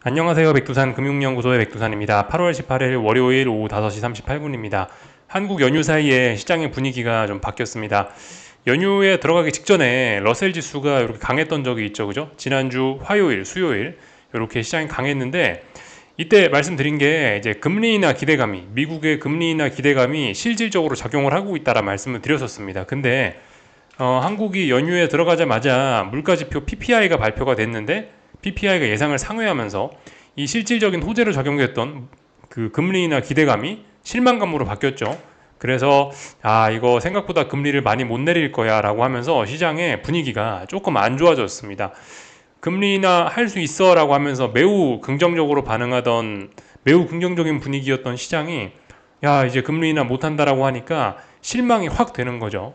안녕하세요. 백두산 금융연구소의 백두산입니다. 8월 18일 월요일 오후 5시 38분입니다. 한국 연휴 사이에 시장의 분위기가 좀 바뀌었습니다. 연휴에 들어가기 직전에 러셀 지수가 이렇게 강했던 적이 있죠. 그죠? 지난주 화요일, 수요일 이렇게 시장이 강했는데 이때 말씀드린 게 이제 금리나 기대감이 미국의 금리나 기대감이 실질적으로 작용을 하고 있다라 말씀을 드렸었습니다. 근데 한국이 연휴에 들어가자마자 물가지표 PPI가 발표가 됐는데 PPI가 예상을 상회하면서 이 실질적인 호재로 작용됐던 그 금리나 기대감이 실망감으로 바뀌었죠. 그래서 이거 생각보다 금리를 많이 못 내릴 거야 라고 하면서 시장의 분위기가 조금 안 좋아졌습니다. 금리나 할 수 있어 라고 하면서 매우 긍정적으로 반응하던 매우 긍정적인 분위기였던 시장이 이제 금리나 못한다라고 하니까 실망이 확 되는 거죠.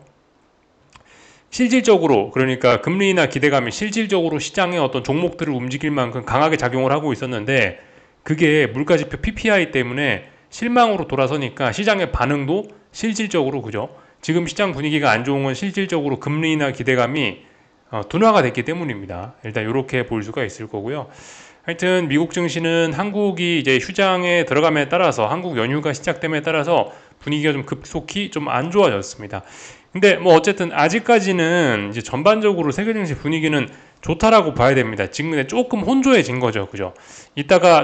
실질적으로 그러니까 금리나 기대감이 실질적으로 시장의 어떤 종목들을 움직일 만큼 강하게 작용을 하고 있었는데 그게 물가지표 PPI 때문에 실망으로 돌아서니까 시장의 반응도 실질적으로 그죠. 지금 시장 분위기가 안 좋은 건 실질적으로 금리나 기대감이 둔화가 됐기 때문입니다. 일단 이렇게 볼 수가 있을 거고요. 하여튼 미국 증시는 한국이 이제 휴장에 들어감에 따라서 한국 연휴가 시작됨에 따라서 분위기가 좀 급속히 좀 안 좋아졌습니다. 근데 뭐 어쨌든 아직까지는 이제 전반적으로 세계 증시 분위기는 좋다라고 봐야 됩니다. 지금 조금 혼조해진 거죠. 그죠?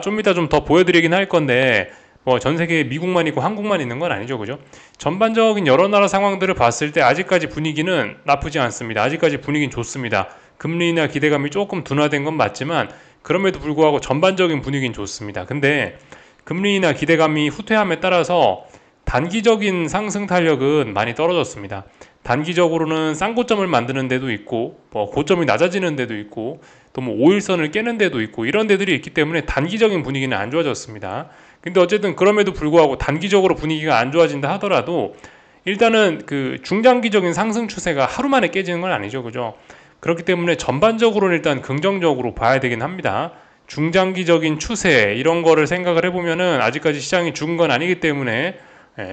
좀 이따 좀 더 보여드리긴 할 건데 뭐 전 세계에 미국만 있고 한국만 있는 건 아니죠. 그죠? 전반적인 여러 나라 상황들을 봤을 때 아직까지 분위기는 나쁘지 않습니다. 아직까지 분위기는 좋습니다. 금리나 기대감이 조금 둔화된 건 맞지만 그럼에도 불구하고 전반적인 분위기는 좋습니다. 근데 금리나 기대감이 후퇴함에 따라서 단기적인 상승 탄력은 많이 떨어졌습니다. 단기적으로는 쌍고점을 만드는 데도 있고 뭐 고점이 낮아지는 데도 있고 또 뭐 5일선을 깨는 데도 있고 이런 데들이 있기 때문에 단기적인 분위기는 안 좋아졌습니다. 근데 어쨌든 그럼에도 불구하고 단기적으로 분위기가 안 좋아진다 하더라도 일단은 그 중장기적인 상승 추세가 하루 만에 깨지는 건 아니죠. 그죠? 그렇기 때문에 전반적으로는 일단 긍정적으로 봐야 되긴 합니다. 중장기적인 추세 이런 거를 생각을 해보면은 아직까지 시장이 죽은 건 아니기 때문에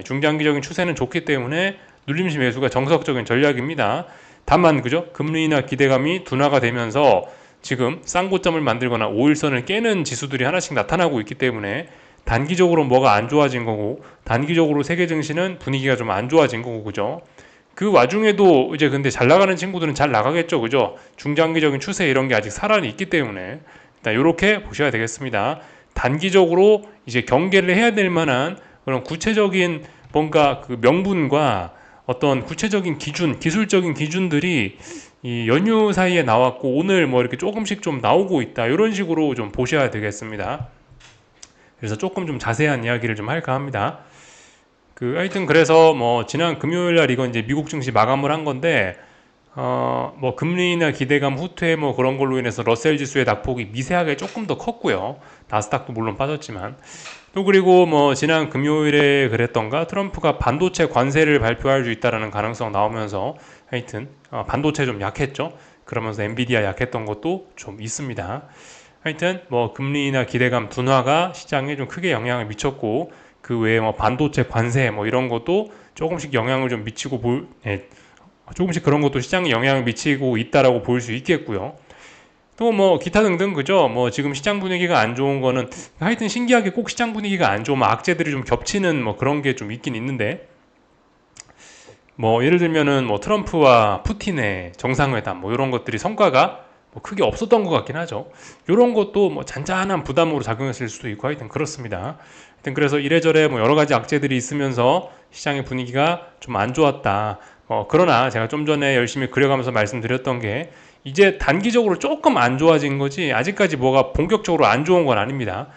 중장기적인 추세는 좋기 때문에 눌림시 매수가 정석적인 전략입니다. 다만 그죠? 금리나 기대감이 둔화가 되면서 지금 쌍고점을 만들거나 5일선을 깨는 지수들이 하나씩 나타나고 있기 때문에 단기적으로 뭐가 안 좋아진 거고 단기적으로 세계 증시는 분위기가 좀 안 좋아진 거고 그죠? 그 와중에도 이제 근데 잘 나가는 친구들은 잘 나가겠죠. 그죠? 중장기적인 추세 이런 게 아직 살아 있기 때문에 일단 이렇게 보셔야 되겠습니다. 단기적으로 이제 경계를 해야 될 만한 그런 구체적인 뭔가 그 명분과 어떤 구체적인 기준, 기술적인 기준들이 이 연휴 사이에 나왔고 오늘 뭐 이렇게 조금씩 좀 나오고 있다. 이런 식으로 좀 보셔야 되겠습니다. 그래서 조금 좀 자세한 이야기를 좀 할까 합니다. 하여튼 그래서 뭐 지난 금요일 날 이건 이제 미국 증시 마감을 한 건데 뭐 금리나 기대감 후퇴 뭐 그런 걸로 인해서 러셀 지수의 낙폭이 미세하게 조금 더 컸고요. 나스닥도 물론 빠졌지만 또 그리고 뭐 지난 금요일에 그랬던가 트럼프가 반도체 관세를 발표할 수 있다라는 가능성 나오면서 하여튼 반도체 좀 약했죠. 그러면서 엔비디아 약했던 것도 좀 있습니다. 하여튼 뭐 금리나 기대감 둔화가 시장에 좀 크게 영향을 미쳤고 그 외에 뭐 반도체 관세 뭐 이런 것도 조금씩 영향을 좀 미치고 조금씩 그런 것도 시장에 영향을 미치고 있다라고 볼 수 있겠고요. 또 뭐 기타 등등 그죠? 뭐 지금 시장 분위기가 안 좋은 거는 하여튼 신기하게 꼭 시장 분위기가 안 좋으면 악재들이 좀 겹치는 뭐 그런 게 좀 있긴 있는데 뭐 예를 들면은 뭐 트럼프와 푸틴의 정상회담 뭐 이런 것들이 성과가 뭐 크게 없었던 것 같긴 하죠. 이런 것도 뭐 잔잔한 부담으로 작용했을 수도 있고 하여튼 그렇습니다. 하여튼 그래서 이래저래 뭐 여러 가지 악재들이 있으면서 시장의 분위기가 좀 안 좋았다. 그러나 제가 좀 전에 열심히 그려가면서 말씀드렸던 게 이제 단기적으로 조금 안 좋아진 거지 아직까지 뭐가 본격적으로 안 좋은 건 아닙니다.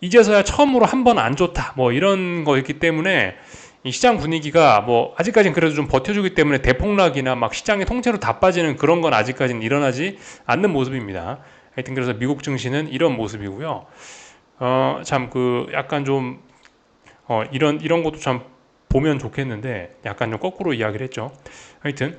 이제서야 처음으로 한 번 안 좋다 뭐 이런 거였기 때문에 이 시장 분위기가 뭐 아직까지는 그래도 좀 버텨주기 때문에 대폭락이나 막 시장이 통째로 다 빠지는 그런 건 아직까지는 일어나지 않는 모습입니다. 하여튼 그래서 미국 증시는 이런 모습이고요. 참 그 약간 좀 이런 것도 참 보면 좋겠는데 약간 좀 거꾸로 이야기를 했죠. 하여튼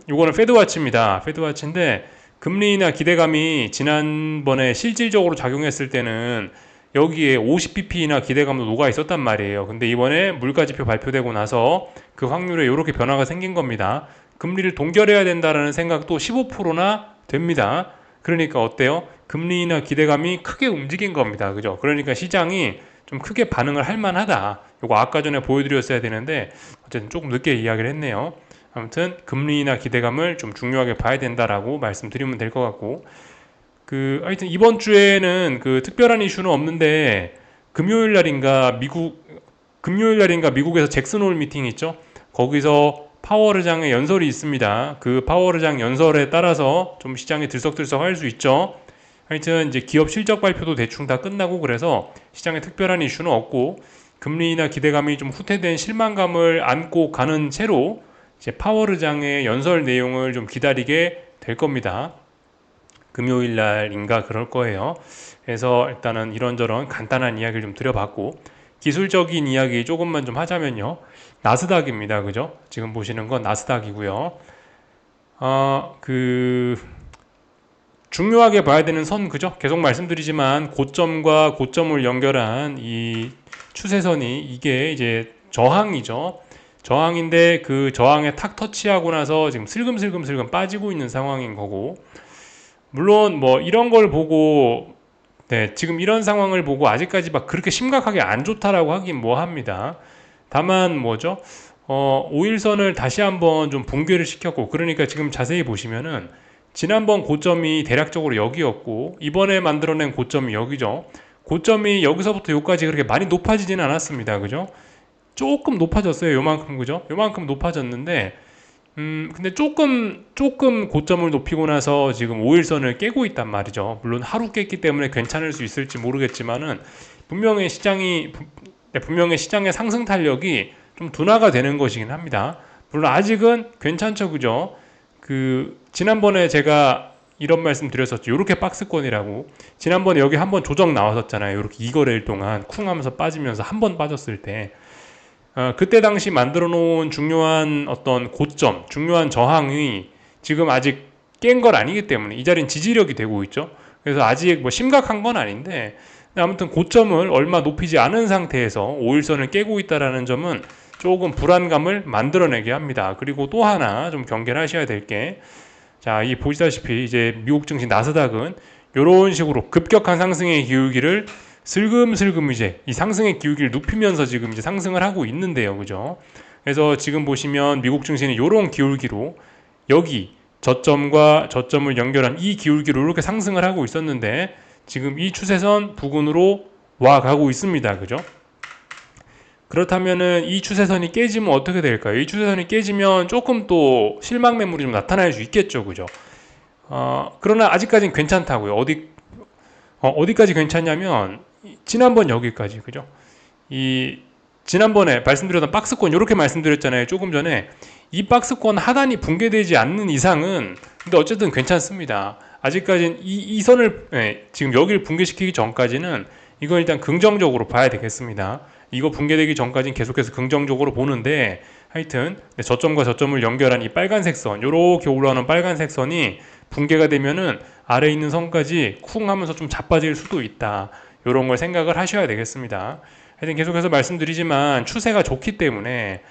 요거는 페드와치입니다. 페드와치인데 금리나 기대감이 지난번에 실질적으로 작용했을 때는 여기에 50bp나 기대감도 녹아 있었단 말이에요. 근데 이번에 물가지표 발표되고 나서 그 확률에 이렇게 변화가 생긴 겁니다. 금리를 동결해야 된다라는 생각도 15%나 됩니다. 그러니까 어때요? 금리 인하 기대감이 크게 움직인 겁니다. 그죠? 그러니까 시장이 좀 크게 반응을 할 만하다. 이거 아까 전에 보여드렸어야 되는데 어쨌든 조금 늦게 이야기를 했네요. 아무튼 금리 인하 기대감을 좀 중요하게 봐야 된다라고 말씀드리면 될 것 같고, 하여튼 이번 주에는 특별한 이슈는 없는데, 금요일 날인가 미국에서 잭슨 홀 미팅 있죠? 거기서 파월 의장의 연설이 있습니다. 그 파월 의장 연설에 따라서 좀 시장이 들썩들썩 할 수 있죠. 하여튼 이제 기업 실적 발표도 대충 다 끝나고, 그래서 시장에 특별한 이슈는 없고, 금리 인하 기대감이 좀 후퇴된 실망감을 안고 가는 채로 이제 파월 의장의 연설 내용을 좀 기다리게 될 겁니다. 금요일 날인가 그럴 거예요. 그래서 일단은 이런저런 간단한 이야기를 좀 드려봤고, 기술적인 이야기 조금만 좀 하자면요. 나스닥입니다. 그죠? 지금 보시는 건 나스닥이고요. 중요하게 봐야 되는 선, 그죠? 계속 말씀드리지만 고점과 고점을 연결한 이 추세선이 이게 이제 저항이죠. 저항인데 그 저항에 탁 터치하고 나서 지금 슬금슬금 빠지고 있는 상황인 거고, 물론 뭐 이런 걸 보고, 네, 지금 이런 상황을 보고 아직까지 막 그렇게 심각하게 안 좋다라고 하긴 뭐 합니다. 다만 뭐죠? 5일선을 다시 한번 좀 붕괴를 시켰고, 그러니까 지금 자세히 보시면은 지난번 고점이 대략적으로 여기였고, 이번에 만들어낸 고점이 여기죠. 고점이 여기서부터 여기까지 그렇게 많이 높아지지는 않았습니다. 그죠? 조금 높아졌어요. 요만큼, 그죠? 요만큼 높아졌는데, 근데 조금 고점을 높이고 나서 지금 5일선을 깨고 있단 말이죠. 물론 하루 깼기 때문에 괜찮을 수 있을지 모르겠지만은, 분명히 시장의 상승 탄력이 좀 둔화가 되는 것이긴 합니다. 물론 아직은 괜찮죠, 그죠? 지난번에 제가 이런 말씀 드렸었죠. 요렇게 박스권이라고. 지난번에 여기 한번 조정 나왔었잖아요. 요렇게 2거래일 동안 쿵 하면서 빠지면서 한 번 빠졌을 때. 그때 당시 만들어 놓은 중요한 어떤 고점, 중요한 저항이 지금 아직 깬 건 아니기 때문에 이 자리는 지지력이 되고 있죠. 그래서 아직 뭐 심각한 건 아닌데, 아무튼 고점을 얼마 높이지 않은 상태에서 5일선을 깨고 있다라는 점은 조금 불안감을 만들어내게 합니다. 그리고 또 하나 좀 경계를 하셔야 될 게, 자, 이 보시다시피 이제 미국 증시 나스닥은 이런 식으로 급격한 상승의 기울기를 슬금슬금 이제 이 상승의 기울기를 눕히면서 지금 이제 상승을 하고 있는데요. 그죠? 그래서 지금 보시면 미국 증시는 이런 기울기로 여기 저점과 저점을 연결한 이 기울기로 이렇게 상승을 하고 있었는데, 지금 이 추세선 부근으로 와 가고 있습니다. 그죠? 그렇다면은 이 추세선이 깨지면 어떻게 될까요? 이 추세선이 깨지면 조금 또 실망 매물이 좀 나타날 수 있겠죠. 그죠? 그러나 아직까지는 괜찮다고요. 어디까지 괜찮냐면 지난번 여기까지. 그죠? 지난번에 말씀드렸던 박스권 이렇게 말씀드렸잖아요. 조금 전에 이 박스권 하단이 붕괴되지 않는 이상은 근데 어쨌든 괜찮습니다. 아직까지는 이 선을 지금 여기를 붕괴시키기 전까지는 이건 일단 긍정적으로 봐야 되겠습니다. 이거 붕괴되기 전까지는 계속해서 긍정적으로 보는데, 하여튼 저점과 저점을 연결한 이 빨간색 선, 요렇게 올라오는 빨간색 선이 붕괴가 되면은 아래 있는 선까지 쿵 하면서 좀 자빠질 수도 있다. 요런 걸 생각을 하셔야 되겠습니다. 하여튼 계속해서 말씀드리지만 추세가 좋기 때문에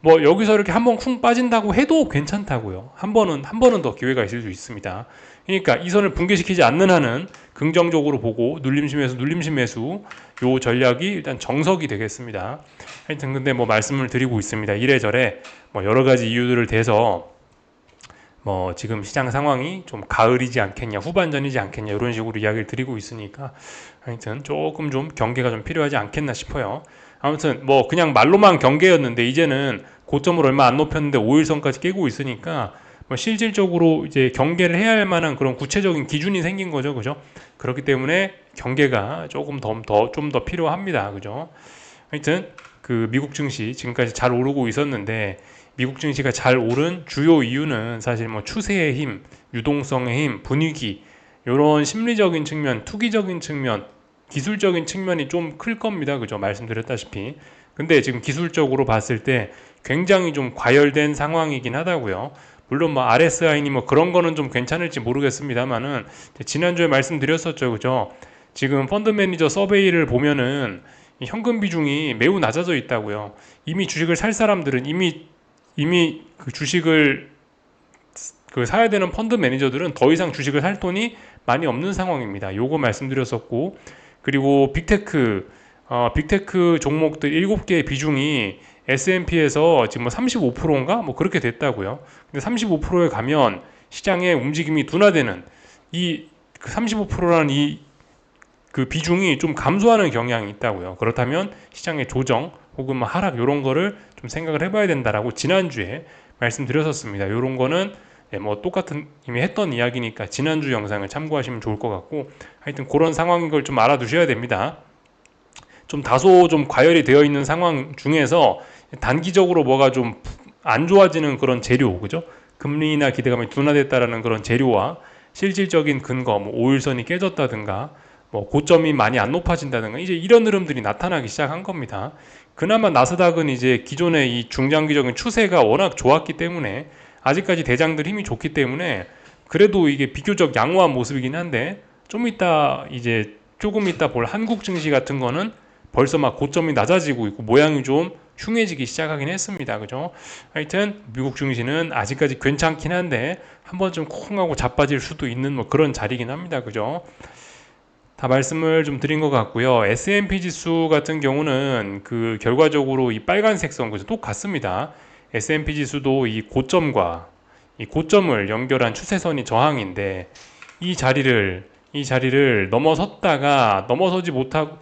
뭐 여기서 이렇게 한번 쿵 빠진다고 해도 괜찮다고요. 한 번은 더 기회가 있을 수 있습니다. 그러니까 이 선을 붕괴시키지 않는 한은 긍정적으로 보고 눌림심 매수 요 전략이 일단 정석이 되겠습니다. 하여튼 근데 뭐 말씀을 드리고 있습니다. 이래저래 뭐 여러 가지 이유들을 대서 뭐 지금 시장 상황이 좀 가을이지 않겠냐, 후반전이지 않겠냐 이런 식으로 이야기를 드리고 있으니까 하여튼 조금 좀 경계가 좀 필요하지 않겠나 싶어요. 아무튼 뭐 그냥 말로만 경계였는데 이제는 고점을 얼마 안 높였는데 5일선까지 깨고 있으니까 뭐 실질적으로 이제 경계를 해야 할 만한 그런 구체적인 기준이 생긴 거죠. 그죠? 그렇기 때문에 경계가 조금 좀 더 필요합니다. 그죠? 하여튼 미국 증시 지금까지 잘 오르고 있었는데, 미국 증시가 잘 오른 주요 이유는 사실 뭐 추세의 힘, 유동성의 힘, 분위기, 이런 심리적인 측면, 투기적인 측면, 기술적인 측면이 좀 클 겁니다. 그죠? 말씀드렸다시피. 근데 지금 기술적으로 봤을 때 굉장히 좀 과열된 상황이긴 하다고요. 물론 뭐 RSI니 뭐 그런 거는 좀 괜찮을지 모르겠습니다만은 지난주에 말씀드렸었죠. 그죠? 지금 펀드 매니저 서베이를 보면은 현금 비중이 매우 낮아져 있다고요. 이미 주식을 살 사람들은 이미 그 주식을 사야 되는 펀드 매니저들은 더 이상 주식을 살 돈이 많이 없는 상황입니다. 요거 말씀드렸었고, 그리고 빅테크 종목들 7개의 비중이 S&P에서 지금 뭐 35%인가 뭐 그렇게 됐다고요. 근데 35%에 가면 시장의 움직임이 둔화되는 이 35%라는 이 그 비중이 좀 감소하는 경향이 있다고요. 그렇다면 시장의 조정 혹은 뭐 하락 이런 거를 좀 생각을 해봐야 된다라고 지난주에 말씀드렸었습니다. 이런 거는 뭐 똑같은 이미 했던 이야기니까 지난주 영상을 참고하시면 좋을 것 같고, 하여튼 그런 상황인 걸 좀 알아두셔야 됩니다. 좀 다소 좀 과열이 되어 있는 상황 중에서 단기적으로 뭐가 좀 안 좋아지는 그런 재료, 그죠? 금리나 기대감이 둔화됐다라는 그런 재료와 실질적인 근거, 뭐 5일선이 깨졌다든가, 뭐 고점이 많이 안 높아진다든가, 이제 이런 흐름들이 나타나기 시작한 겁니다. 그나마 나스닥은 이제 기존의 이 중장기적인 추세가 워낙 좋았기 때문에, 아직까지 대장들 힘이 좋기 때문에 그래도 이게 비교적 양호한 모습이긴 한데, 좀 이따 이제 조금 이따 볼 한국 증시 같은 거는 벌써 막 고점이 낮아지고 있고 모양이 좀 흉해지기 시작하긴 했습니다. 그죠? 하여튼 미국 증시는 아직까지 괜찮긴 한데 한 번쯤 쿵 하고 자빠질 수도 있는 뭐 그런 자리긴 합니다. 그죠? 다 말씀을 좀 드린 것 같고요. S&P 지수 같은 경우는 그 결과적으로 이 빨간색 선 그죠? 똑같습니다. S&P 지수도 이 고점과 이 고점을 연결한 추세선이 저항인데 이 자리를 넘어섰다가 넘어서지 못하고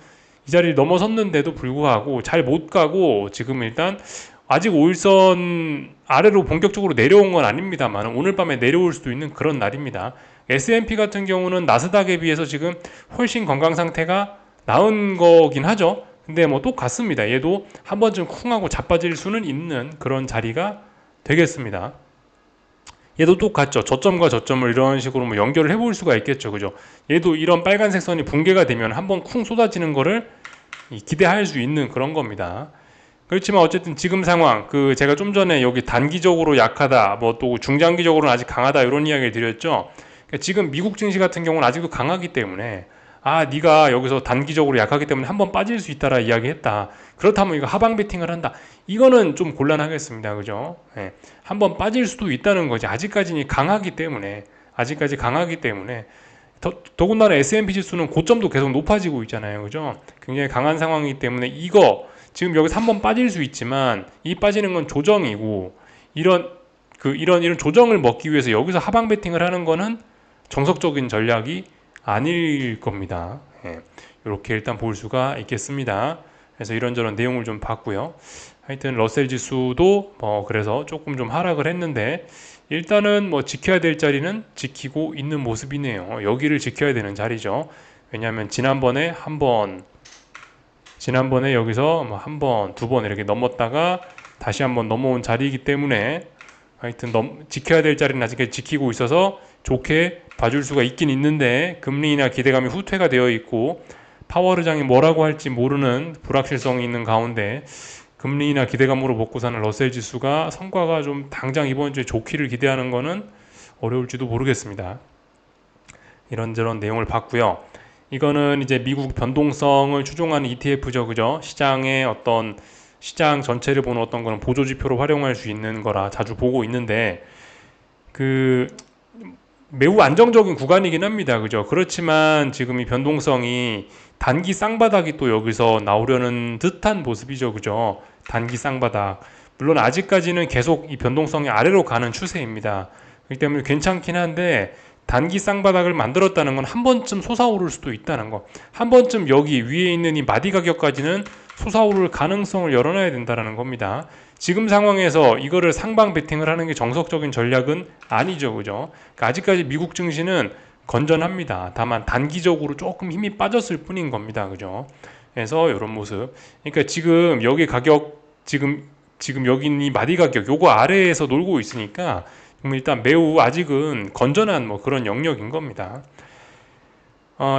이 자리를 넘어섰는데도 불구하고 잘 못 가고 지금 일단 아직 5일선 아래로 본격적으로 내려온 건 아닙니다만 오늘 밤에 내려올 수도 있는 그런 날입니다. S&P 같은 경우는 나스닥에 비해서 지금 훨씬 건강 상태가 나은 거긴 하죠. 근데 뭐 똑같습니다. 얘도 한 번쯤 쿵 하고 자빠질 수는 있는 그런 자리가 되겠습니다. 얘도 똑같죠. 저점과 저점을 이런 식으로 뭐 연결을 해볼 수가 있겠죠. 그죠? 얘도 이런 빨간색 선이 붕괴가 되면 한번 쿵 쏟아지는 거를 기대할 수 있는 그런 겁니다. 그렇지만 어쨌든 지금 상황, 그 제가 좀 전에 여기 단기적으로 약하다, 뭐 또 중장기적으로는 아직 강하다 이런 이야기를 드렸죠. 그러니까 지금 미국 증시 같은 경우는 아직도 강하기 때문에 네가 여기서 단기적으로 약하기 때문에 한번 빠질 수 있다라 이야기했다. 그렇다면 이거 하방 베팅을 한다. 이거는 좀 곤란하겠습니다. 그죠? 예. 한번 빠질 수도 있다는 거지. 아직까지 강하기 때문에 더군다나 S&P 지수는 고점도 계속 높아지고 있잖아요. 그죠? 굉장히 강한 상황이기 때문에 이거 지금 여기서 한번 빠질 수 있지만 이 빠지는 건 조정이고 이런 조정을 먹기 위해서 여기서 하방 베팅을 하는 거는 정석적인 전략이 아닐 겁니다. 예. 이렇게 일단 볼 수가 있겠습니다. 그래서 이런저런 내용을 좀 봤고요. 하여튼 러셀 지수도 그래서 조금 좀 하락을 했는데 일단은 뭐 지켜야 될 자리는 지키고 있는 모습이네요. 여기를 지켜야 되는 자리죠. 왜냐하면 지난번에 여기서 뭐 한 번, 두 번 이렇게 넘었다가 다시 한번 넘어온 자리이기 때문에 하여튼 지켜야 될 자리는 아직까지 지키고 있어서 좋게 봐줄 수가 있긴 있는데 금리나 기대감이 후퇴가 되어 있고 파월 의장이 뭐라고 할지 모르는 불확실성이 있는 가운데 금리나 기대감으로 먹고 사는 러셀 지수가 성과가 좀 당장 이번 주에 좋기를 기대하는 거는 어려울지도 모르겠습니다. 이런저런 내용을 봤고요. 이거는 이제 미국 변동성을 추종하는 ETF죠, 그죠? 시장 전체를 보는 어떤 거는 보조지표로 활용할 수 있는 거라 자주 보고 있는데 매우 안정적인 구간이긴 합니다, 그죠? 그렇지만 지금 이 변동성이 단기 쌍바닥이 또 여기서 나오려는 듯한 모습이죠, 그죠? 단기 쌍바닥. 물론 아직까지는 계속 이 변동성이 아래로 가는 추세입니다. 그렇기 때문에 괜찮긴 한데 단기 쌍바닥을 만들었다는 건 한 번쯤 솟아오를 수도 있다는 거. 한 번쯤 여기 위에 있는 이 마디 가격까지는 솟아오를 가능성을 열어놔야 된다는 겁니다. 지금 상황에서 이거를 상방 베팅을 하는 게 정석적인 전략은 아니죠, 그죠? 그러니까 아직까지 미국 증시는 건전합니다. 다만 단기적으로 조금 힘이 빠졌을 뿐인 겁니다, 그죠? 그래서 이런 모습. 그러니까 지금 여기 가격, 지금 여기 있는 이 마디 가격, 요거 아래에서 놀고 있으니까 일단 매우 아직은 건전한 뭐 그런 영역인 겁니다.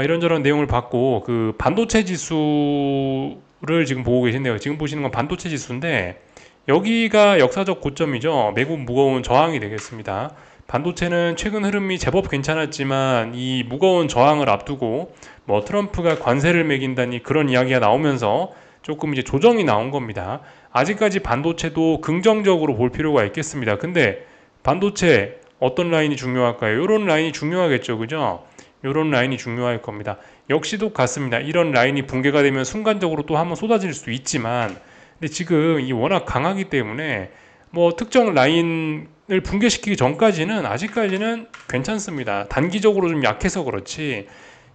이런저런 내용을 봤고 그 반도체 지수를 지금 보고 계신데요. 지금 보시는 건 반도체 지수인데 여기가 역사적 고점이죠. 매우 무거운 저항이 되겠습니다. 반도체는 최근 흐름이 제법 괜찮았지만 이 무거운 저항을 앞두고 뭐 트럼프가 관세를 매긴다니 그런 이야기가 나오면서 조금 이제 조정이 나온 겁니다. 아직까지 반도체도 긍정적으로 볼 필요가 있겠습니다. 근데 반도체 어떤 라인이 중요할까요? 이런 라인이 중요하겠죠, 그죠? 이런 라인이 중요할 겁니다. 역시 똑같습니다. 이런 라인이 붕괴가 되면 순간적으로 또 한번 쏟아질 수 있지만, 근데 지금 이 워낙 강하기 때문에 뭐 특정 라인을 붕괴시키기 전까지는 아직까지는 괜찮습니다. 단기적으로 좀 약해서 그렇지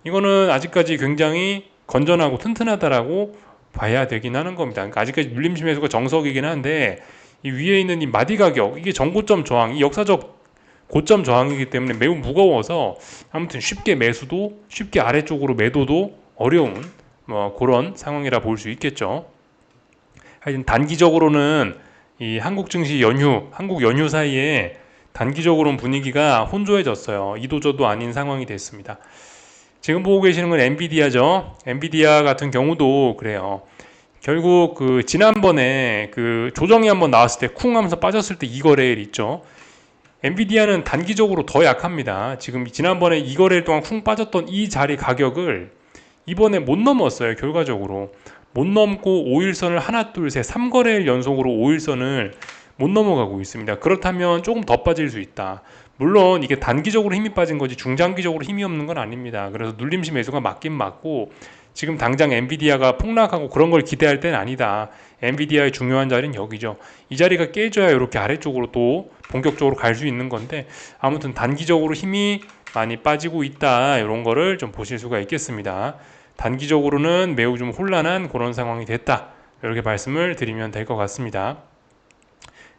이거는 아직까지 굉장히 건전하고 튼튼하다라고 봐야 되긴 하는 겁니다. 그러니까 아직까지 눌림심 매수가 정석이긴 한데 이 위에 있는 이 마디 가격 이게 전고점 저항, 이 역사적 고점 저항이기 때문에 매우 무거워서 아무튼 쉽게 매수도 쉽게 아래쪽으로 매도도 어려운 뭐 그런 상황이라 볼 수 있겠죠. 하여튼 단기적으로는 이 한국 증시 연휴, 한국 연휴 사이에 단기적으로는 분위기가 혼조해졌어요. 이도저도 아닌 상황이 됐습니다. 지금 보고 계시는 건 엔비디아죠. 엔비디아 같은 경우도 그래요. 결국 그 지난번에 그 조정이 한번 나왔을 때 쿵 하면서 빠졌을 때 이거래일 있죠. 엔비디아는 단기적으로 더 약합니다. 지금 지난번에 이거래일 동안 쿵 빠졌던 이 자리 가격을 이번에 못 넘었어요. 결과적으로 못 넘고 5일선을 하나 둘 셋 3거래일 연속으로 5일선을 못 넘어가고 있습니다. 그렇다면 조금 더 빠질 수 있다. 물론 이게 단기적으로 힘이 빠진 거지 중장기적으로 힘이 없는 건 아닙니다. 그래서 눌림시 매수가 맞긴 맞고 지금 당장 엔비디아가 폭락하고 그런 걸 기대할 때는 아니다. 엔비디아의 중요한 자리는 여기죠. 이 자리가 깨져야 이렇게 아래쪽으로 또 본격적으로 갈 수 있는 건데 아무튼 단기적으로 힘이 많이 빠지고 있다. 이런 거를 좀 보실 수가 있겠습니다. 단기적으로는 매우 좀 혼란한 그런 상황이 됐다. 이렇게 말씀을 드리면 될 것 같습니다.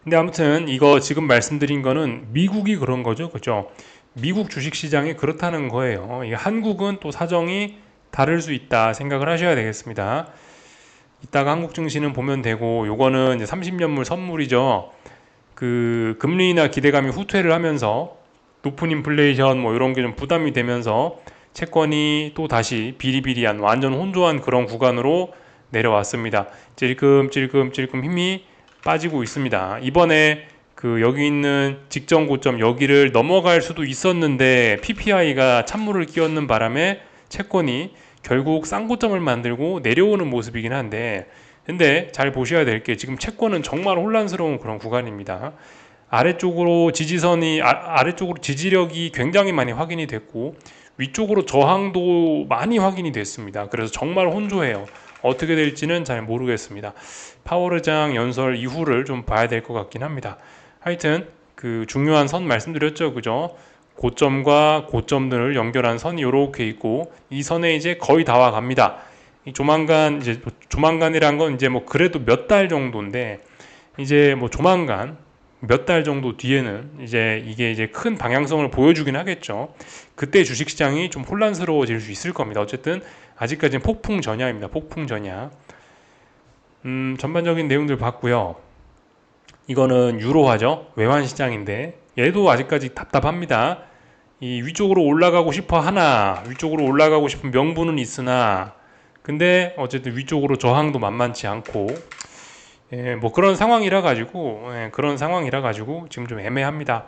근데 아무튼 이거 지금 말씀드린 거는 미국이 그런 거죠. 그죠? 미국 주식시장이 그렇다는 거예요. 한국은 또 사정이 다를 수 있다 생각을 하셔야 되겠습니다. 이따가 한국 증시는 보면 되고 요거는 이제 30년물 선물이죠. 그 금리 인하 기대감이 후퇴를 하면서 높은 인플레이션 뭐 이런 게 좀 부담이 되면서 채권이 또 다시 비리비리한 완전 혼조한 그런 구간으로 내려왔습니다. 찔끔찔끔 힘이 빠지고 있습니다. 이번에 그 여기 있는 직전 고점 여기를 넘어갈 수도 있었는데 PPI가 찬물을 끼얹는 바람에 채권이 결국 쌍고점을 만들고 내려오는 모습이긴 한데 근데 잘 보셔야 될 게 지금 채권은 정말 혼란스러운 그런 구간입니다. 아래쪽으로 지지선이 아래쪽으로 지지력이 굉장히 많이 확인이 됐고 위쪽으로 저항도 많이 확인이 됐습니다. 그래서 정말 혼조해요. 어떻게 될지는 잘 모르겠습니다. 파월의장 연설 이후를 좀 봐야 될 것 같긴 합니다. 하여튼 그 중요한 선 말씀드렸죠, 그죠? 고점과 고점들을 연결한 선이 이렇게 있고 이 선에 이제 거의 다 와갑니다. 이 조만간 이제 조만간이란 건 이제 뭐 그래도 몇 달 정도인데 이제 뭐 조만간 몇 달 정도 뒤에는 이제 이게 이제 큰 방향성을 보여주긴 하겠죠. 그때 주식시장이 좀 혼란스러워질 수 있을 겁니다. 어쨌든 아직까지는 폭풍 전야입니다. 폭풍 전야. 전반적인 내용들 봤고요. 이거는 유로화죠. 외환 시장인데 얘도 아직까지 답답합니다. 이 위쪽으로 올라가고 싶어 하나 위쪽으로 올라가고 싶은 명분은 있으나 근데 어쨌든 위쪽으로 저항도 만만치 않고 뭐 그런 상황이라 가지고 지금 좀 애매합니다.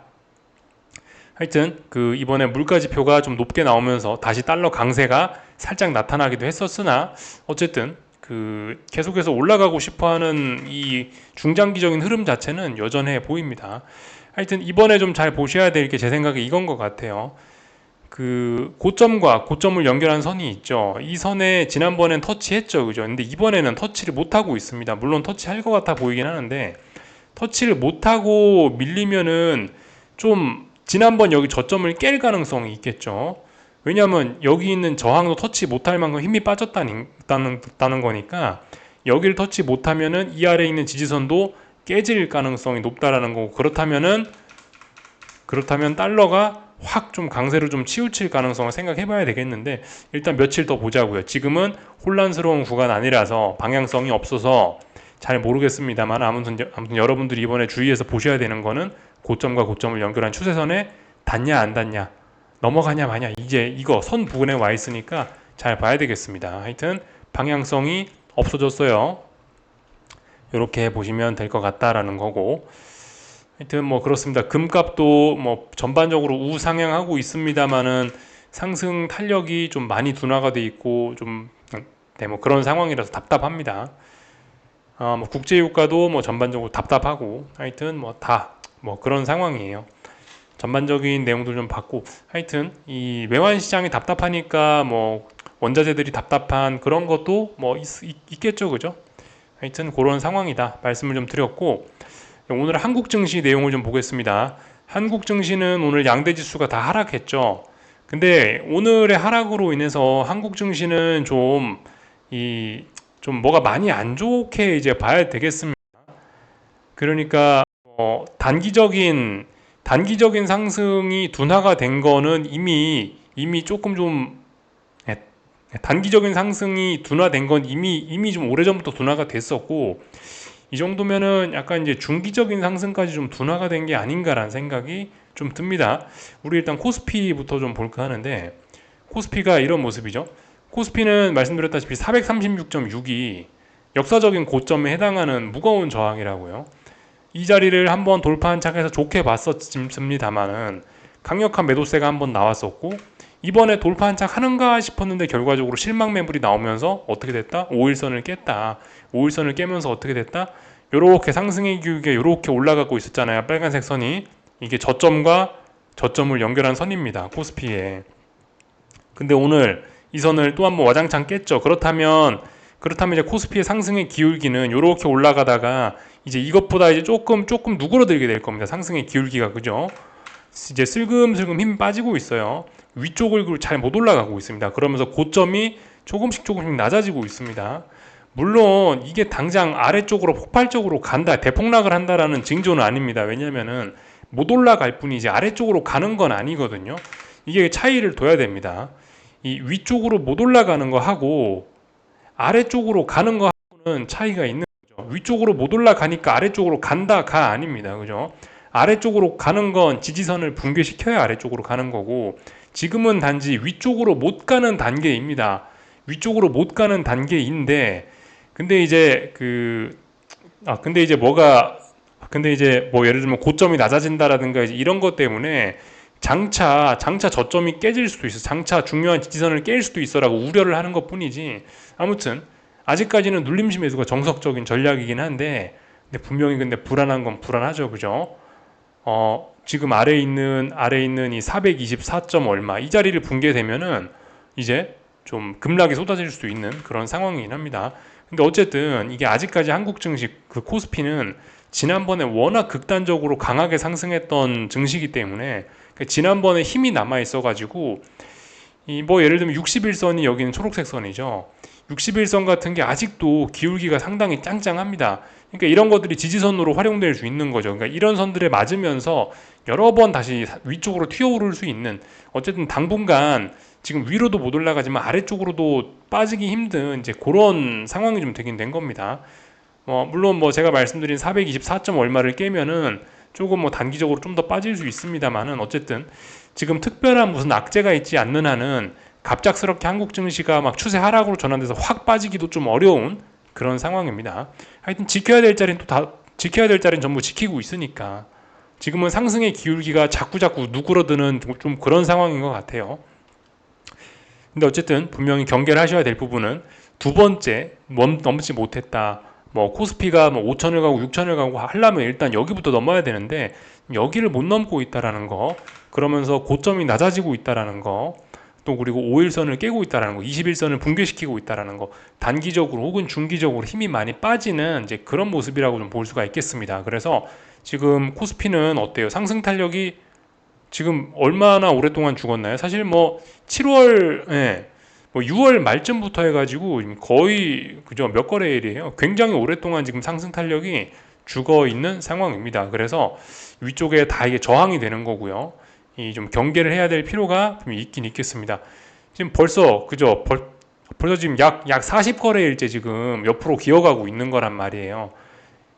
하여튼 그 이번에 물가 지표가 좀 높게 나오면서 다시 달러 강세가 살짝 나타나기도 했었으나 어쨌든 그 계속해서 올라가고 싶어하는 이 중장기적인 흐름 자체는 여전해 보입니다. 하여튼 이번에 좀 잘 보셔야 될 게 제 생각에 이건 것 같아요. 그 고점과 고점을 연결한 선이 있죠. 이 선에 지난번엔 터치했죠, 그죠? 근데 이번에는 터치를 못 하고 있습니다. 물론 터치할 것 같아 보이긴 하는데 터치를 못 하고 밀리면은 좀 지난번 여기 저점을 깰 가능성이 있겠죠. 왜냐하면 여기 있는 저항도 터치 못할 만큼 힘이 빠졌다는 거니까 여기를 터치 못하면은 이 아래에 있는 지지선도 깨질 가능성이 높다라는 거고 그렇다면 달러가 확 좀 강세로 좀 치우칠 가능성을 생각해 봐야 되겠는데 일단 며칠 더 보자고요. 지금은 혼란스러운 구간 아니라서 방향성이 없어서 잘 모르겠습니다만 아무튼 여러분들이 이번에 주의해서 보셔야 되는 거는 고점과 고점을 연결한 추세선에 닿냐 안 닿냐 넘어가냐 마냐 이제 이거 선 부근에 와 있으니까 잘 봐야 되겠습니다. 하여튼 방향성이 없어졌어요. 이렇게 보시면 될 것 같다라는 거고 하여튼 뭐 그렇습니다. 금값도 뭐 전반적으로 우상향하고 있습니다만은 상승 탄력이 좀 많이 둔화가 돼 있고 좀 뭐 그런 상황이라서 답답합니다. 뭐 국제유가도 뭐 전반적으로 답답하고 하여튼 뭐 다 뭐 그런 상황이에요. 전반적인 내용도 좀 봤고, 하여튼 이 외환 시장이 답답하니까 뭐 원자재들이 답답한 그런 것도 뭐 있겠죠, 그죠? 하여튼 그런 상황이다 말씀을 좀 드렸고, 오늘 한국 증시 내용을 좀 보겠습니다. 한국 증시는 오늘 양대 지수가 다 하락했죠. 근데 오늘의 하락으로 인해서 한국 증시는 좀 뭐가 많이 안 좋게 이제 봐야 되겠습니다. 그러니까 단기적인 상승이 둔화가 된 거는 이미 조금 좀 예, 단기적인 상승이 둔화된 건 이미 좀 오래전부터 둔화가 됐었고, 이 정도면은 약간 이제 중기적인 상승까지 좀 둔화가 된 게 아닌가라는 생각이 좀 듭니다. 우리 일단 코스피부터 좀 볼까 하는데, 코스피가 이런 모습이죠. 코스피는 말씀드렸다시피 436.6이 역사적인 고점에 해당하는 무거운 저항이라고요. 이 자리를 한번 돌파한 차에서 좋게 봤었습니다만은 강력한 매도세가 한번 나왔었고, 이번에 돌파한 착 하는가 싶었는데 결과적으로 실망 매물이 나오면서 어떻게 됐다? 5일선을 깼다. 5일선을 깨면서 어떻게 됐다? 요렇게 상승의 기울기가 요렇게 올라가고 있었잖아요. 빨간색 선이. 이게 저점과 저점을 연결한 선입니다. 코스피에. 근데 오늘 이 선을 또 한번 와장창 깼죠. 그렇다면 이제 코스피의 상승의 기울기는 요렇게 올라가다가 이제 이것보다 이제 조금 누그러들게 될 겁니다. 상승의 기울기가, 그죠? 이제 슬금슬금 힘이 빠지고 있어요. 위쪽을 잘 못 올라가고 있습니다. 그러면서 고점이 조금씩 낮아지고 있습니다. 물론 이게 당장 아래쪽으로 폭발적으로 간다, 대폭락을 한다라는 징조는 아닙니다. 왜냐면은 못 올라갈 뿐이지 아래쪽으로 가는 건 아니거든요. 이게 차이를 둬야 됩니다. 이 위쪽으로 못 올라가는 거 하고 아래쪽으로 가는 거 하고는 차이가 있는 거죠. 위쪽으로 못 올라가니까 아래쪽으로 간다가 아닙니다. 그죠? 아래쪽으로 가는 건 지지선을 붕괴시켜야 아래쪽으로 가는 거고, 지금은 단지 위쪽으로 못 가는 단계입니다. 위쪽으로 못 가는 단계인데, 근데 이제 근데 이제 뭐 예를 들면 고점이 낮아진다라든가 이런 것 때문에 장차 저점이 깨질 수도 있어. 장차 중요한 지지선을 깰 수도 있어라고 우려를 하는 것뿐이지. 아무튼 아직까지는 눌림시 매수가 정석적인 전략이긴 한데, 근데 분명히 불안한 건 불안하죠, 그죠? 지금 아래 있는 이 424점 얼마 이 자리를 붕괴되면은 이제 좀 급락이 쏟아질 수 있는 그런 상황이긴 합니다. 근데 어쨌든 이게 아직까지 한국 증시 그 코스피는 지난번에 워낙 극단적으로 강하게 상승했던 증시이기 때문에 지난번에 힘이 남아 있어가지고 이 뭐 예를 들면 61선이 여기는 초록색 선이죠. 61선 같은 게 아직도 기울기가 상당히 짱짱합니다. 그러니까 이런 것들이 지지선으로 활용될 수 있는 거죠. 그러니까 이런 선들에 맞으면서 여러 번 다시 위쪽으로 튀어오를 수 있는, 어쨌든 당분간 지금 위로도 못 올라가지만 아래쪽으로도 빠지기 힘든 이제 그런 상황이 좀 되긴 된 겁니다. 물론 뭐 제가 말씀드린 424점 얼마를 깨면은 조금 뭐 단기적으로 좀 더 빠질 수 있습니다만은, 어쨌든 지금 특별한 무슨 악재가 있지 않는 한은 갑작스럽게 한국 증시가 막 추세 하락으로 전환돼서 확 빠지기도 좀 어려운 그런 상황입니다. 하여튼 지켜야 될 자리는 전부 지키고 있으니까 지금은 상승의 기울기가 자꾸 누그러드는 좀 그런 상황인 것 같아요. 근데 어쨌든 분명히 경계를 하셔야 될 부분은 두 번째, 넘지 못했다. 뭐 코스피가 뭐 5천을 가고 6천을 가고 하려면 일단 여기부터 넘어야 되는데 여기를 못 넘고 있다라는 거, 그러면서 고점이 낮아지고 있다라는 거, 또 그리고 5일선을 깨고 있다라는 거, 21선을 붕괴시키고 있다라는 거, 단기적으로 혹은 중기적으로 힘이 많이 빠지는 이제 그런 모습이라고 좀 볼 수가 있겠습니다. 그래서 지금 코스피는 어때요? 상승 탄력이 지금 얼마나 오랫동안 죽었나요? 사실 뭐 7월, 뭐 6월 말쯤부터 해가지고 거의 그죠, 몇 거래일이에요. 굉장히 오랫동안 지금 상승 탄력이 죽어 있는 상황입니다. 그래서 위쪽에 다 이게 저항이 되는 거고요. 이 좀 경계를 해야 될 필요가 좀 있긴 있겠습니다. 지금 벌써 그죠, 벌써 지금 약 40거래일째 지금 옆으로 기어가고 있는 거란 말이에요.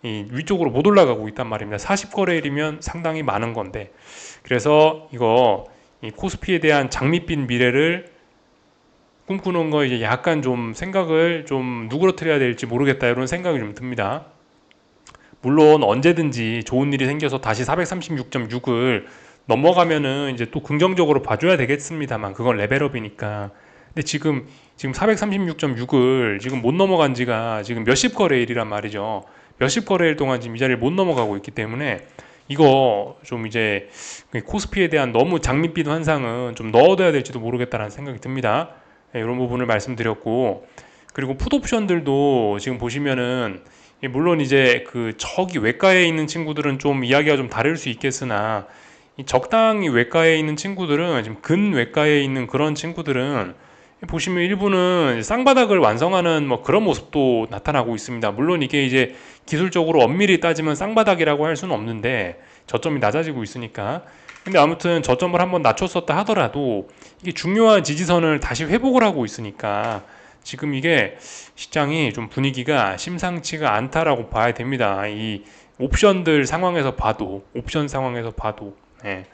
이 위쪽으로 못 올라가고 있단 말입니다. 40거래일이면 상당히 많은 건데, 그래서 이 코스피에 대한 장밋빛 미래를 꿈꾸는 거 이제 약간 좀 생각을 좀 누그러뜨려야 될지 모르겠다, 이런 생각이 좀 듭니다. 물론 언제든지 좋은 일이 생겨서 다시 436.6을 넘어가면은 이제 또 긍정적으로 봐줘야 되겠습니다만, 그건 레벨업이니까. 근데 지금 436.6을 지금 못 넘어간 지가 지금 몇십 거래일이란 말이죠. 몇십 거래일 동안 지금 이 자리를 못 넘어가고 있기 때문에 이거 좀 이제 코스피에 대한 너무 장밋빛 환상은 좀 넣어둬야 될지도 모르겠다라는 생각이 듭니다. 이런 부분을 말씀드렸고, 그리고 풋옵션들도 지금 보시면은 물론 이제 그 저기 외과에 있는 친구들은 좀 이야기가 좀 다를 수 있겠으나 이 적당히 외과에 있는 친구들은 지금 근외과에 있는 그런 친구들은 보시면 일부는 쌍바닥을 완성하는 뭐 그런 모습도 나타나고 있습니다. 물론 이게 이제 기술적으로 엄밀히 따지면 쌍바닥이라고 할 수는 없는데 저점이 낮아지고 있으니까. 근데 아무튼 저점을 한번 낮췄었다 하더라도 이게 중요한 지지선을 다시 회복을 하고 있으니까 지금 이게 시장이 좀 분위기가 심상치가 않다라고 봐야 됩니다. 이 옵션들 상황에서 봐도, 옵션 상황에서 봐도, 예.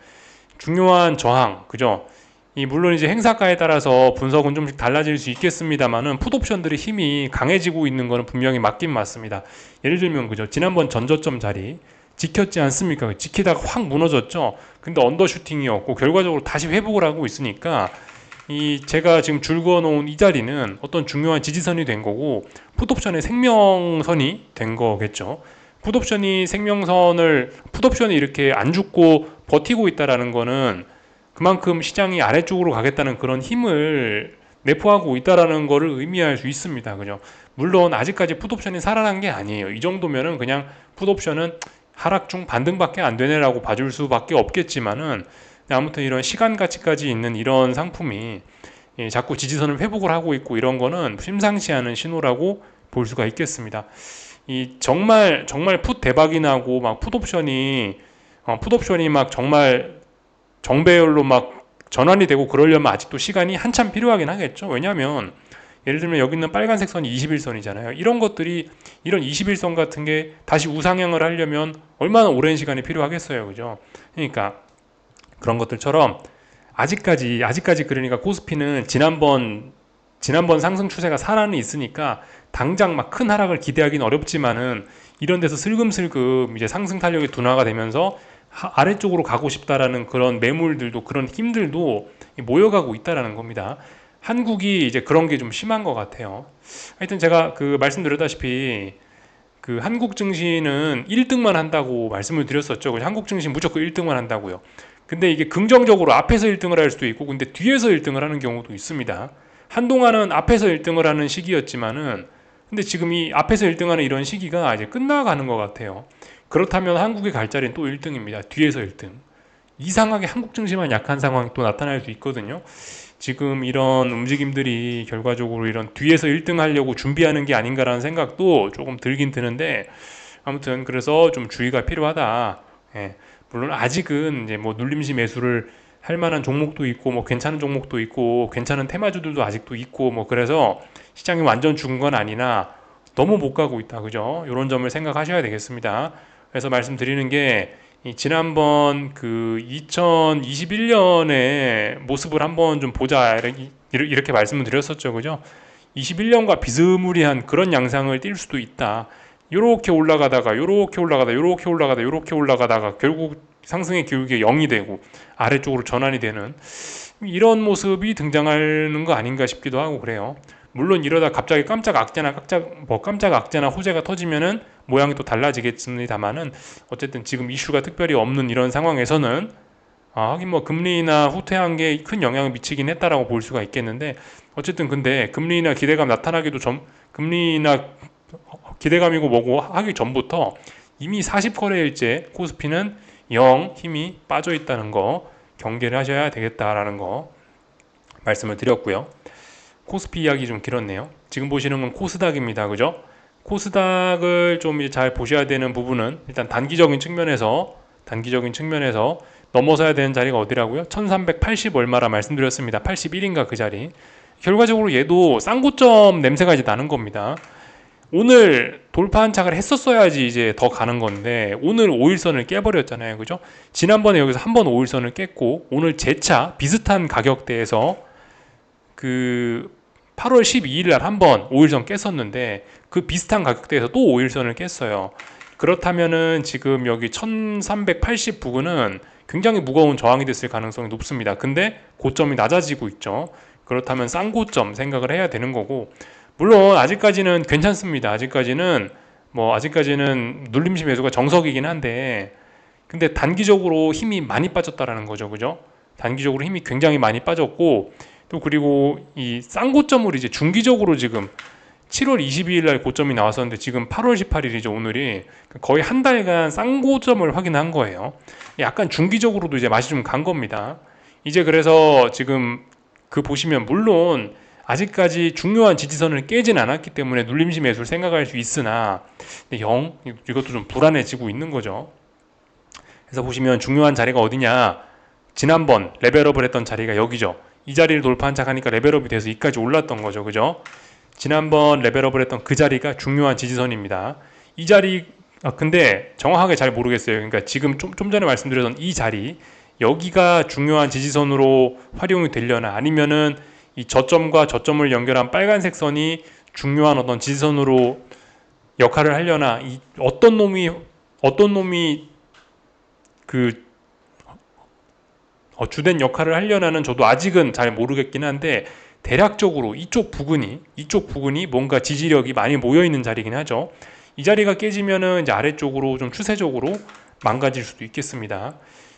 중요한 저항, 그죠? 이 물론 이제 행사가에 따라서 분석은 좀씩 달라질 수 있겠습니다만은 풋옵션들의 힘이 강해지고 있는 거는 분명히 맞긴 맞습니다. 예를 들면 그죠? 지난번 전저점 자리 지켰지 않습니까? 지키다가 확 무너졌죠. 근데 언더슈팅이었고 결과적으로 다시 회복을 하고 있으니까 이 제가 지금 줄 그어 놓은 이 자리는 어떤 중요한 지지선이 된 거고 풋옵션의 생명선이 된 거겠죠. 풋옵션이 이렇게 안 죽고 버티고 있다라는 거는 그만큼 시장이 아래쪽으로 가겠다는 그런 힘을 내포하고 있다라는 거를 의미할 수 있습니다. 그죠? 물론 아직까지 풋옵션이 살아난 게 아니에요. 이 정도면은 그냥 풋옵션은 하락 중 반등밖에 안 되네라고 봐줄 수밖에 없겠지만은 아무튼 이런 시간 가치까지 있는 이런 상품이 자꾸 지지선을 회복을 하고 있고 이런 거는 심상치 않은 신호라고 볼 수가 있겠습니다. 이 정말 풋 대박이 나고 막 풋옵션이 막 정말 정배열로 막 전환이 되고 그러려면 아직도 시간이 한참 필요하긴 하겠죠. 왜냐하면 예를 들면 여기 있는 빨간색 선이 21선이잖아요. 이런 것들이 이런 21선 같은 게 다시 우상향을 하려면 얼마나 오랜 시간이 필요하겠어요. 그죠? 그러니까 그런 것들처럼 아직까지 그러니까 코스피는 지난번 상승 추세가 살아는 있으니까 당장 막 큰 하락을 기대하기는 어렵지만은 이런 데서 슬금슬금 이제 상승 탄력이 둔화가 되면서 아래쪽으로 가고 싶다라는 그런 매물들도 그런 힘들도 모여가고 있다라는 겁니다. 한국이 이제 그런 게 좀 심한 것 같아요. 하여튼 제가 그 말씀드렸다시피 그 한국 증시는 1등만 한다고 말씀을 드렸었죠. 한국 증시 무조건 1등만 한다고요. 근데 이게 긍정적으로 앞에서 1등을 할 수도 있고 근데 뒤에서 1등을 하는 경우도 있습니다. 한동안은 앞에서 1등을 하는 시기였지만은 근데 지금 이 앞에서 1등하는 이런 시기가 이제 끝나가는 것 같아요. 그렇다면 한국이 갈 자리는 또 1등입니다. 뒤에서 1등. 이상하게 한국 증시만 약한 상황이 또 나타날 수 있거든요. 지금 이런 움직임들이 결과적으로 이런 뒤에서 1등 하려고 준비하는 게 아닌가라는 생각도 조금 들긴 드는데 아무튼 그래서 좀 주의가 필요하다. 예. 물론 아직은 이제 뭐 눌림시 매수를 할 만한 종목도 있고 뭐 괜찮은 종목도 있고 괜찮은 테마주들도 아직도 있고 뭐 그래서 시장이 완전 죽은 건 아니나 너무 못 가고 있다. 그죠? 이런 점을 생각하셔야 되겠습니다. 그래서 말씀드리는 게 지난번 그 2021년의 모습을 한번 좀 보자 이렇게 말씀을 드렸었죠. 그죠? 21년과 비스무리한 그런 양상을 띌 수도 있다. 요렇게 올라가다가 요렇게 올라가다가 결국 상승의 기울기가 0이 되고 아래쪽으로 전환이 되는 이런 모습이 등장하는 거 아닌가 싶기도 하고 그래요. 물론 이러다 갑자기 깜짝 악재나 호재가 터지면은 모양이 또 달라지겠습니다만은 어쨌든 지금 이슈가 특별히 없는 이런 상황에서는 하긴 뭐 금리나 후퇴한 게 큰 영향을 미치긴 했다라고 볼 수가 있겠는데 어쨌든 근데 금리나 기대감이고 뭐고 하기 전부터 이미 40거래일째 코스피는 영 힘이 빠져 있다는 거 경계를 하셔야 되겠다라는 거 말씀을 드렸고요. 코스피 이야기 좀 길었네요. 지금 보시는 건 코스닥입니다. 그죠? 코스닥을 좀 잘 보셔야 되는 부분은 일단 단기적인 측면에서 넘어서야 되는 자리가 어디라고요? 1380 얼마라 말씀드렸습니다. 81인가 그 자리. 결과적으로 얘도 쌍고점 냄새가 이제 나는 겁니다. 오늘 돌파 한착을 했었어야지 이제 더 가는 건데 오늘 5일선을 깨버렸잖아요. 그죠? 지난번에 여기서 한번 5일선을 깼고 오늘 재차 비슷한 가격대에서 그 8월 12일 날 한번 5일선 깼었는데 그 비슷한 가격대에서 또 5일선을 깼어요. 그렇다면은 지금 여기 1380 부근은 굉장히 무거운 저항이 됐을 가능성이 높습니다. 근데 고점이 낮아지고 있죠. 그렇다면 쌍고점 생각을 해야 되는 거고 물론 아직까지는 괜찮습니다. 아직까지는 눌림시 매수가 정석이긴 한데 근데 단기적으로 힘이 많이 빠졌다라는 거죠. 그죠? 단기적으로 힘이 굉장히 많이 빠졌고, 또 그리고 이 쌍고점을 이제 중기적으로 지금 7월 22일 날 고점이 나왔었는데 지금 8월 18일이죠, 오늘이. 거의 한 달간 쌍고점을 확인한 거예요. 약간 중기적으로도 이제 맛이 좀 간 겁니다. 이제 그래서 지금 그 보시면 물론 아직까지 중요한 지지선을 깨진 않았기 때문에 눌림시 매수를 생각할 수 있으나 이것도 좀 불안해지고 있는 거죠. 그래서 보시면 중요한 자리가 어디냐, 지난번 레벨업을 했던 자리가 여기죠. 이 자리를 돌파한 척하니까 레벨업이 돼서 이까지 올랐던 거죠. 그죠? 지난번 레벨업을 했던 그 자리가 중요한 지지선입니다. 이 자리, 근데 정확하게 잘 모르겠어요. 그러니까 지금 좀 전에 말씀드렸던 이 자리, 여기가 중요한 지지선으로 활용이 되려나, 아니면은 이 저점과 저점을 연결한 빨간색 선이 중요한 어떤 지지선으로 역할을 하려나, 이 어떤 놈이 그 주된 역할을 하려나는 저도 아직은 잘 모르겠긴 한데, 대략적으로 이쪽 부근이 뭔가 지지력이 많이 모여 있는 자리긴 하죠. 이 자리가 깨지면은 이제 아래쪽으로 좀 추세적으로 망가질 수도 있겠습니다.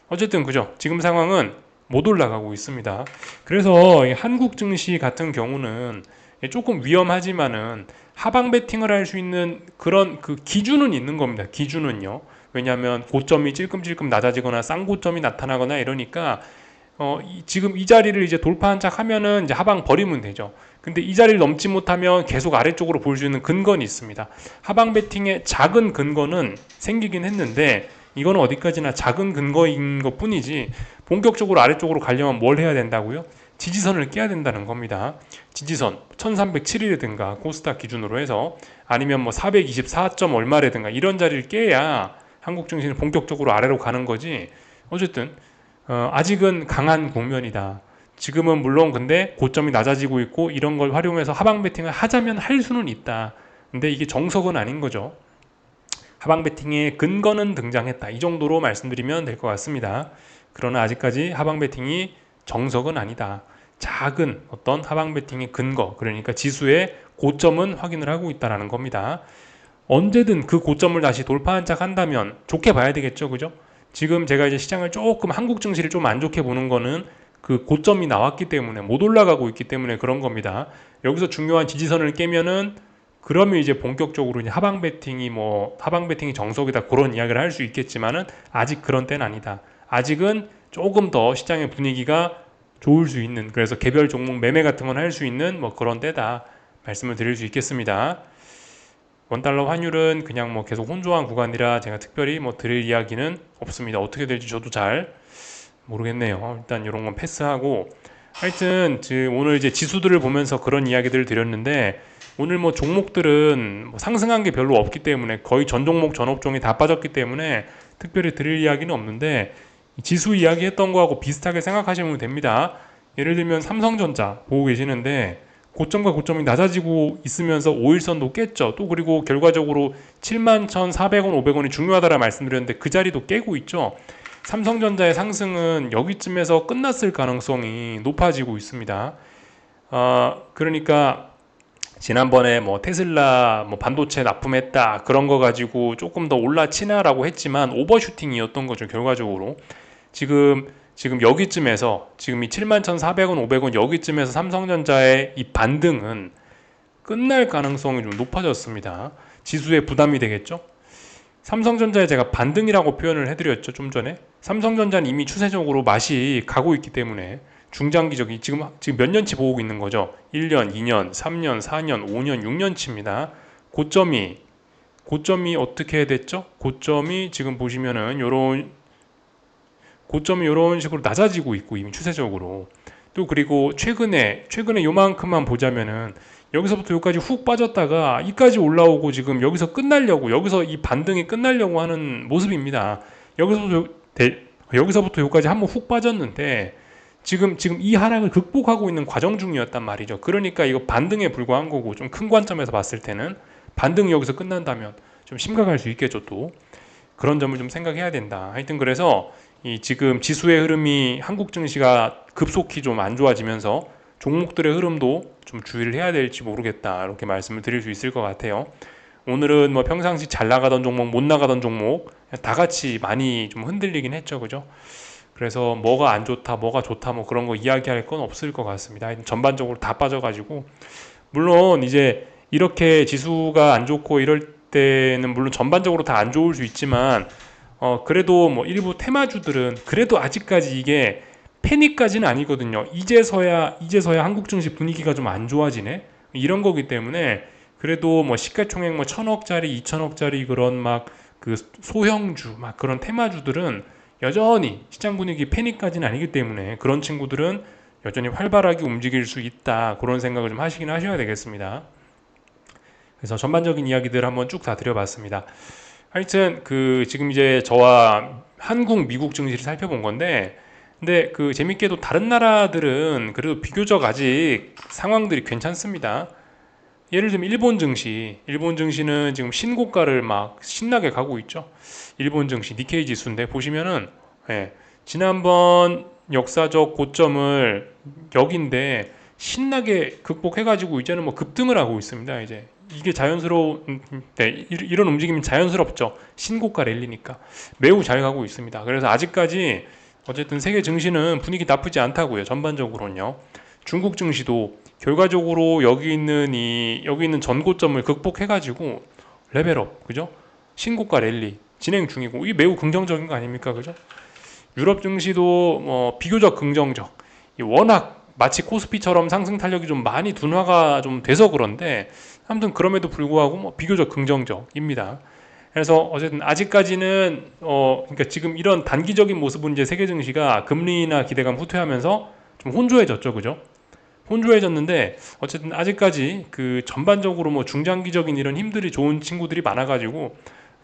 어쨌든 그죠. 지금 상황은 못 올라가고 있습니다. 그래서 한국 증시 같은 경우는 조금 위험하지만은 하방 베팅을 할 수 있는 그런 그 기준은 있는 겁니다. 기준은요. 왜냐하면 고점이 찔끔찔끔 낮아지거나 쌍고점이 나타나거나 이러니까 지금 이 자리를 이제 돌파한 척 하면은 이제 하방 버리면 되죠. 근데 이 자리를 넘지 못하면 계속 아래쪽으로 볼 수 있는 근거는 있습니다. 하방 베팅의 작은 근거는 생기긴 했는데 이거는 어디까지나 작은 근거인 것 뿐이지, 본격적으로 아래쪽으로 가려면 뭘 해야 된다고요? 지지선을 깨야 된다는 겁니다. 지지선 1307이라든가 코스닥 기준으로 해서, 아니면 뭐 424점 얼마라든가 이런 자리를 깨야 한국 증시는 본격적으로 아래로 가는 거지. 어쨌든 아직은 강한 국면이다. 지금은 물론 근데 고점이 낮아지고 있고 이런 걸 활용해서 하방 베팅을 하자면 할 수는 있다. 근데 이게 정석은 아닌 거죠. 하방 베팅의 근거는 등장했다. 이 정도로 말씀드리면 될 것 같습니다. 그러나 아직까지 하방 베팅이 정석은 아니다. 작은 어떤 하방 베팅의 근거, 그러니까 지수의 고점은 확인을 하고 있다는 겁니다. 언제든 그 고점을 다시 돌파한 척 한다면 좋게 봐야 되겠죠. 그죠? 지금 제가 이제 시장을 조금, 한국 증시를 좀 안 좋게 보는 거는 그 고점이 나왔기 때문에, 못 올라가고 있기 때문에 그런 겁니다. 여기서 중요한 지지선을 깨면은 그러면 이제 본격적으로 이제 하방 베팅이 정석이다, 그런 이야기를 할 수 있겠지만은 아직 그런 때는 아니다. 아직은 조금 더 시장의 분위기가 좋을 수 있는, 그래서 개별 종목 매매 같은 건 할 수 있는 뭐 그런 때다 말씀을 드릴 수 있겠습니다. 원달러 환율은 그냥 뭐 계속 혼조한 구간이라 제가 특별히 뭐 드릴 이야기는 없습니다. 어떻게 될지 저도 잘 모르겠네요. 일단 이런 건 패스하고, 하여튼 오늘 이제 지수들을 보면서 그런 이야기들을 드렸는데, 오늘 뭐 종목들은 뭐 상승한 게 별로 없기 때문에, 거의 전 종목 전 업종이 다 빠졌기 때문에 특별히 드릴 이야기는 없는데, 지수 이야기했던 거하고 비슷하게 생각하시면 됩니다. 예를 들면 삼성전자 보고 계시는데 고점과 고점이 낮아지고 있으면서 5일선도 깼죠. 또 그리고 결과적으로 71,400원, 500원이 중요하다라 말씀드렸는데 그 자리도 깨고 있죠. 삼성전자의 상승은 여기쯤에서 끝났을 가능성이 높아지고 있습니다. 그러니까 지난번에 뭐 테슬라 뭐 반도체 납품했다 그런 거 가지고 조금 더 올라치나라고 했지만 오버슈팅이었던 거죠. 결과적으로 지금 여기쯤에서, 지금 이 71,400원, 500원 여기쯤에서 삼성전자의 이 반등은 끝날 가능성이 좀 높아졌습니다. 지수에 부담이 되겠죠? 삼성전자에 제가 반등이라고 표현을 해드렸죠, 좀 전에. 삼성전자는 이미 추세적으로 맛이 가고 있기 때문에 중장기적인, 지금 몇 년치 보고 있는 거죠. 1년, 2년, 3년, 4년, 5년, 6년치입니다. 고점이 어떻게 됐죠? 고점이 지금 보시면은 고점이 이런 식으로 낮아지고 있고, 이미 추세적으로. 또 그리고 최근에 요만큼만 보자면은 여기서부터 여기까지 훅 빠졌다가 이까지 올라오고 지금 여기서 여기서 이 반등이 끝나려고 하는 모습입니다. 여기서부터 여기까지 한번 훅 빠졌는데 지금 이 하락을 극복하고 있는 과정 중이었단 말이죠. 그러니까 이거 반등에 불과한 거고, 좀 큰 관점에서 봤을 때는 반등이 여기서 끝난다면 좀 심각할 수 있겠죠. 또 그런 점을 좀 생각해야 된다. 하여튼 그래서 이 지금 지수의 흐름이, 한국 증시가 급속히 좀 안 좋아지면서 종목들의 흐름도 좀 주의를 해야 될지 모르겠다, 이렇게 말씀을 드릴 수 있을 것 같아요. 오늘은 뭐 평상시 잘 나가던 종목, 못 나가던 종목 다 같이 많이 좀 흔들리긴 했죠, 그죠? 그래서 뭐가 안 좋다, 뭐가 좋다, 뭐 그런 거 이야기할 건 없을 것 같습니다. 하여튼 전반적으로 다 빠져가지고 물론 이제 이렇게 지수가 안 좋고 이럴 때는 물론 전반적으로 다 안 좋을 수 있지만 그래도 뭐 일부 테마주들은 그래도 아직까지 이게 패닉까지는 아니거든요. 이제서야 한국 증시 분위기가 좀 안 좋아지네. 이런 거기 때문에 그래도 뭐 시가총액 뭐 1,000억짜리, 2,000억짜리 그런 막 그 소형주 막 그런 테마주들은 여전히 시장 분위기 패닉까지는 아니기 때문에 그런 친구들은 여전히 활발하게 움직일 수 있다. 그런 생각을 좀 하시긴 하셔야 되겠습니다. 그래서 전반적인 이야기들 한번 쭉 다 드려봤습니다. 하여튼 그 지금 이제 저와 한국, 미국 증시를 살펴본 건데, 근데 그 재밌게도 다른 나라들은 그래도 비교적 아직 상황들이 괜찮습니다. 예를 들면 일본 증시는 지금 신고가를 막 신나게 가고 있죠. 일본 증시 니케이 지수인데 보시면은 예, 지난번 역사적 고점을 여긴데 신나게 극복해가지고 이제는 뭐 급등을 하고 있습니다. 이제 이게 자연스러운 네, 이런 움직임이 자연스럽죠. 신고가 랠리니까 매우 잘 가고 있습니다. 그래서 아직까지 어쨌든 세계 증시는 분위기 나쁘지 않다고요. 전반적으로는요. 중국 증시도 결과적으로 여기 있는 전고점을 극복해가지고 레벨업, 그죠? 신고가 랠리 진행 중이고 이게 매우 긍정적인 거 아닙니까, 그죠? 유럽 증시도 뭐 비교적 긍정적. 워낙 마치 코스피처럼 상승 탄력이 좀 많이 둔화가 좀 돼서 그런데 아무튼 그럼에도 불구하고 뭐 비교적 긍정적입니다. 그래서 어쨌든 아직까지는 그러니까 지금 이런 단기적인 모습은 이제 세계 증시가 금리나 기대감 후퇴하면서 좀 혼조해졌죠, 그죠? 혼조해졌는데 어쨌든 아직까지 그 전반적으로 뭐 중장기적인 이런 힘들이 좋은 친구들이 많아가지고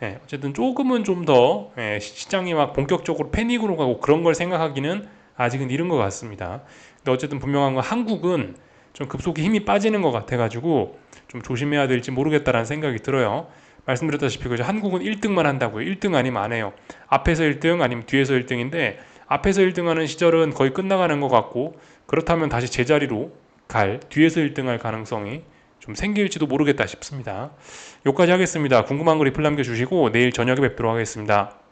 예, 어쨌든 조금은 좀 더 시장이 막 본격적으로 패닉으로 가고 그런 걸 생각하기는 아직은 이른 것 같습니다. 근데 어쨌든 분명한 건 한국은 좀 급속히 힘이 빠지는 것 같아가지고 좀 조심해야 될지 모르겠다라는 생각이 들어요. 말씀드렸다시피 그죠? 한국은 1등만 한다고요. 1등 아니면 안 해요. 앞에서 1등 아니면 뒤에서 1등인데 앞에서 1등하는 시절은 거의 끝나가는 것 같고 그렇다면 다시 제자리로 뒤에서 1등할 가능성이 좀 생길지도 모르겠다 싶습니다. 여기까지 하겠습니다. 궁금한 거 리플 남겨주시고 내일 저녁에 뵙도록 하겠습니다.